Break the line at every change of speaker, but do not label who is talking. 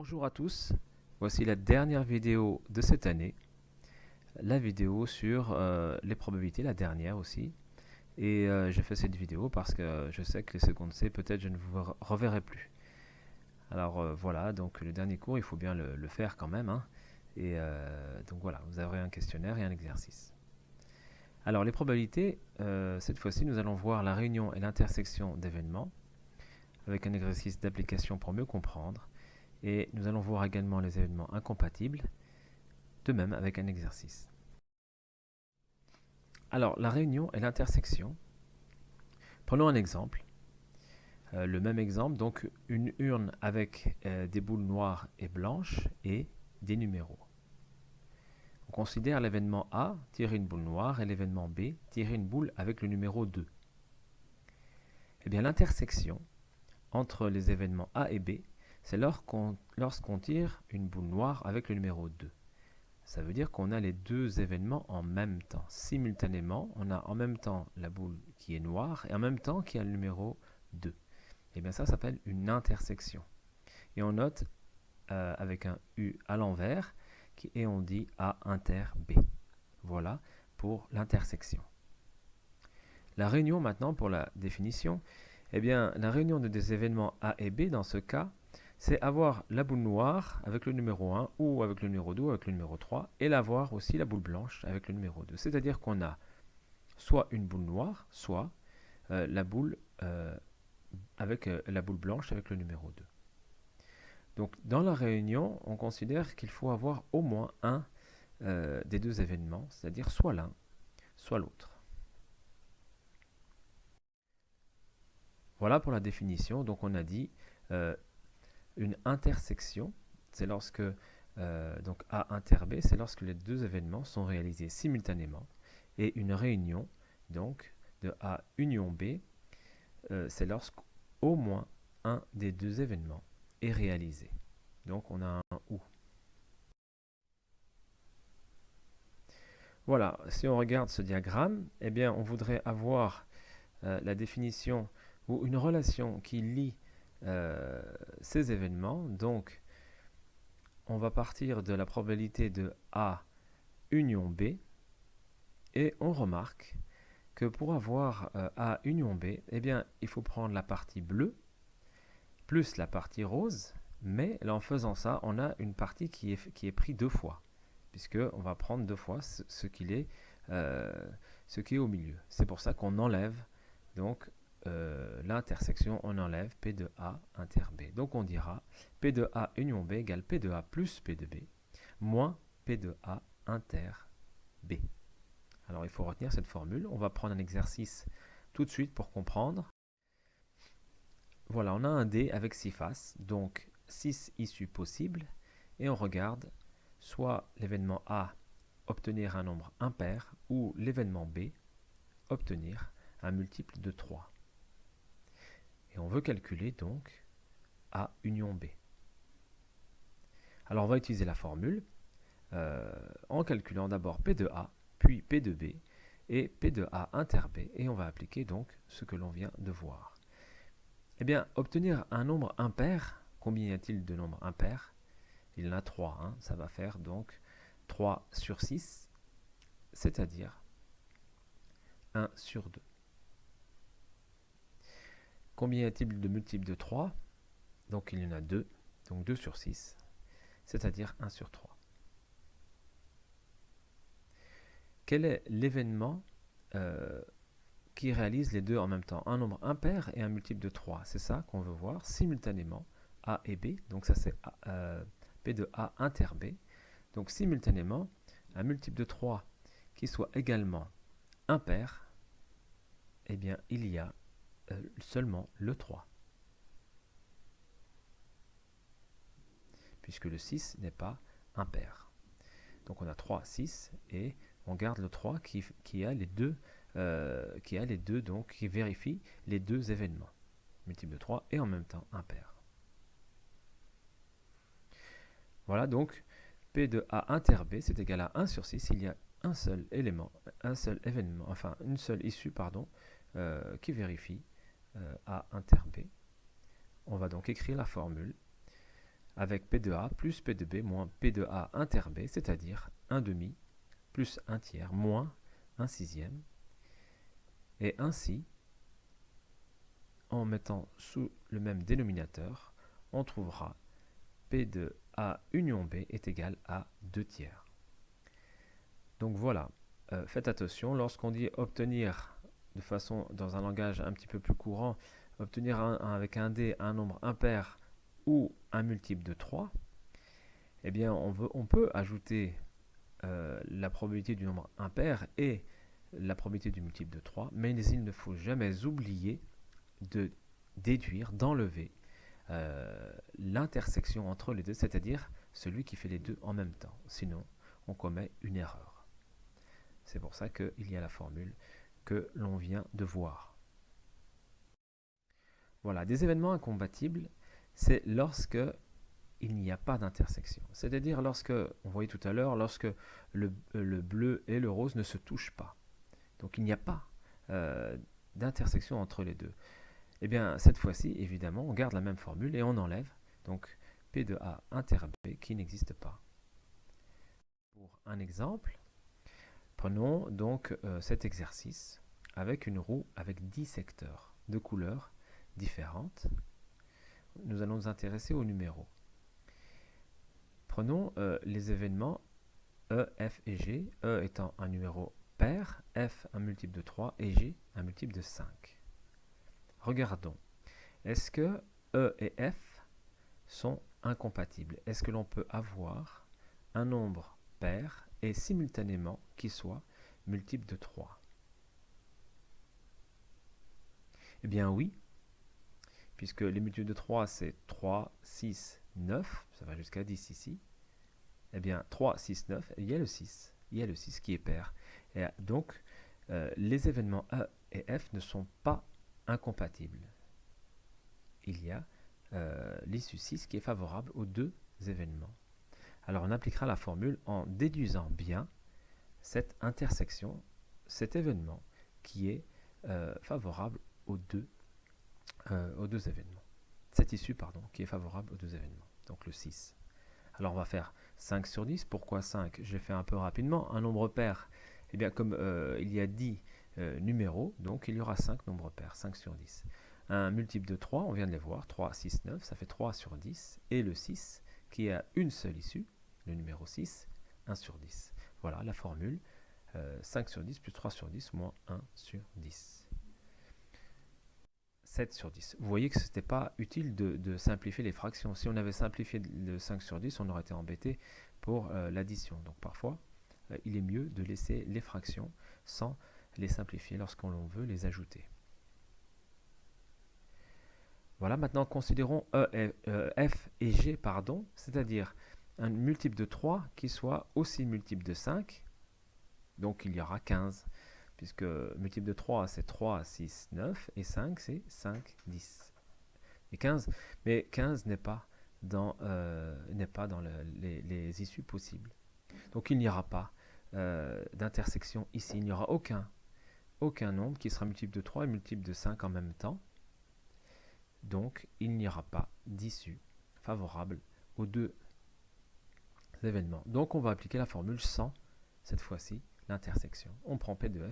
Bonjour à tous, voici la dernière vidéo de cette année, la vidéo sur les probabilités, la dernière aussi. Et j'ai fait cette vidéo parce que je sais que les secondes C, peut-être je ne vous reverrai plus. Alors voilà, donc le dernier cours, il faut bien le faire quand même, hein. Et donc voilà, vous aurez un questionnaire et un exercice. Alors les probabilités, cette fois-ci, nous allons voir la réunion et l'intersection d'événements, avec un exercice d'application pour mieux comprendre. Et nous allons voir également les événements incompatibles, de même avec un exercice. Alors, la réunion et l'intersection. Prenons un exemple. Le même exemple, donc une urne avec des boules noires et blanches et des numéros. On considère l'événement A, tirer une boule noire, et l'événement B, tirer une boule avec le numéro 2. Eh bien, l'intersection entre les événements A et B, c'est lorsqu'on tire une boule noire avec le numéro 2. Ça veut dire qu'on a les deux événements en même temps. Simultanément, on a en même temps la boule qui est noire et en même temps qu'il y a le numéro 2. Et bien ça s'appelle une intersection. Et on note avec un U à l'envers et on dit A inter B. Voilà pour l'intersection. La réunion maintenant pour la définition. Eh bien, la réunion de des événements A et B dans ce cas, c'est avoir la boule noire avec le numéro 1 ou avec le numéro 2 ou avec le numéro 3 et l'avoir aussi la boule blanche avec le numéro 2. C'est-à-dire qu'on a soit une boule noire, soit la boule avec la boule blanche avec le numéro 2. Donc dans la réunion, on considère qu'il faut avoir au moins un des deux événements, c'est-à-dire soit l'un, soit l'autre. Voilà pour la définition. Donc on a dit une intersection, c'est lorsque donc A inter B, c'est lorsque les deux événements sont réalisés simultanément. Et une réunion, donc de A union B, c'est lorsqu'au moins un des deux événements est réalisé. Donc on a un OU. Voilà, si on regarde ce diagramme, eh bien on voudrait avoir la définition ou une relation qui lie ces événements. Donc on va partir de la probabilité de A union B et on remarque que pour avoir A union B, eh bien, il faut prendre la partie bleue plus la partie rose, mais là, en faisant ça, on a une partie qui est prise deux fois, puisqu'on va prendre deux fois ce qui est au milieu. C'est pour ça qu'on enlève donc l'intersection, on enlève P de A inter B. Donc on dira P de A union B égale P de A plus P de B moins P de A inter B. Alors il faut retenir cette formule. On va prendre un exercice tout de suite pour comprendre. Voilà, on a un dé avec 6 faces, donc 6 issues possibles, et on regarde soit l'événement A, obtenir un nombre impair, ou l'événement B, obtenir un multiple de 3. Et on veut calculer donc A union B. Alors on va utiliser la formule en calculant d'abord P de A, puis P de B, et P de A inter B, et on va appliquer donc ce que l'on vient de voir. Eh bien, obtenir un nombre impair, combien y a-t-il de nombres impairs? Il y en a 3, hein, ça va faire donc 3 sur 6, c'est-à-dire 1 sur 2. Combien y a-t-il de multiples de 3? Donc il y en a 2, donc 2 sur 6, c'est-à-dire 1 sur 3. Quel est l'événement qui réalise les deux en même temps? Un nombre impair et un multiple de 3. C'est ça qu'on veut voir simultanément, A et B. Donc ça c'est P de A inter B. Donc simultanément, un multiple de 3 qui soit également impair, eh bien il y a seulement le 3. Puisque le 6 n'est pas impair. Donc on a 3, 6 et on garde le 3 qui a les deux, donc qui vérifie les deux événements. Multiple de 3 et en même temps impair. Voilà donc P de A inter B c'est égal à 1 sur 6. Il y a un seul élément, un seul événement, enfin une seule issue, pardon, qui vérifie A inter B. On va donc écrire la formule. avec P de A plus P de B moins P de A inter B, c'est-à-dire 1 demi plus 1 tiers moins 1 sixième. Et ainsi, en mettant sous le même dénominateur, on trouvera P de A union B est égal à 2 tiers. Donc voilà, faites attention, lorsqu'on dit obtenir de façon, dans un langage un petit peu plus courant, obtenir avec un D un nombre impair ou un multiple de 3, eh bien on peut ajouter la probabilité du nombre impair et la probabilité du multiple de 3, mais il ne faut jamais oublier de déduire, d'enlever l'intersection entre les deux, c'est-à-dire celui qui fait les deux en même temps. Sinon, on commet une erreur. C'est pour ça qu'il y a la formule que l'on vient de voir. Voilà, des événements incompatibles, c'est lorsque il n'y a pas d'intersection. C'est-à-dire lorsque, on voyait tout à l'heure, lorsque le bleu et le rose ne se touchent pas. Donc il n'y a pas d'intersection entre les deux. Eh bien, cette fois-ci, évidemment, on garde la même formule et on enlève donc P de A inter B qui n'existe pas. Pour un exemple, prenons donc cet exercice avec une roue avec 10 secteurs de couleurs différentes. Nous allons nous intéresser aux numéros. Prenons les événements E, F et G, E étant un numéro pair, F un multiple de 3 et G un multiple de 5. Regardons. Est-ce que E et F sont incompatibles? Est-ce que l'on peut avoir un nombre pair et simultanément qui soit multiple de 3? Eh bien oui, puisque les multiples de 3 c'est 3, 6, 9, ça va jusqu'à 10 ici. Eh bien 3, 6, 9, il y a le 6. Il y a le 6 qui est pair. Et donc les événements E et F ne sont pas incompatibles. Il y a l'issue 6 qui est favorable aux deux événements. Alors on appliquera la formule en déduisant bien cette intersection, cet événement qui est favorable aux deux événements. Cette issue, pardon, qui est favorable aux deux événements. Donc le 6. Alors on va faire 5 sur 10. Pourquoi 5? Je l'ai fait un peu rapidement. Un nombre pair, eh bien comme il y a 10 numéros, donc il y aura 5 nombres pairs, 5 sur 10. Un multiple de 3, on vient de les voir, 3, 6, 9, ça fait 3 sur 10. Et le 6, qui a une seule issue, le numéro 6, 1 sur 10. Voilà la formule, 5 sur 10 plus 3 sur 10 moins 1 sur 10. 7 sur 10. Vous voyez que ce n'était pas utile de simplifier les fractions. Si on avait simplifié le 5 sur 10, on aurait été embêté pour l'addition. Donc parfois, il est mieux de laisser les fractions sans les simplifier lorsqu'on veut les ajouter. Voilà, maintenant considérons F et G, c'est-à-dire un multiple de 3 qui soit aussi multiple de 5, donc il y aura 15, puisque multiple de 3 c'est 3, 6, 9, et 5 c'est 5, 10. Et 15, mais 15 n'est pas dans les issues possibles. Donc il n'y aura pas d'intersection ici, il n'y aura aucun nombre qui sera multiple de 3 et multiple de 5 en même temps. Donc, il n'y aura pas d'issue favorable aux deux événements. Donc, on va appliquer la formule sans, cette fois-ci, l'intersection. On prend P de F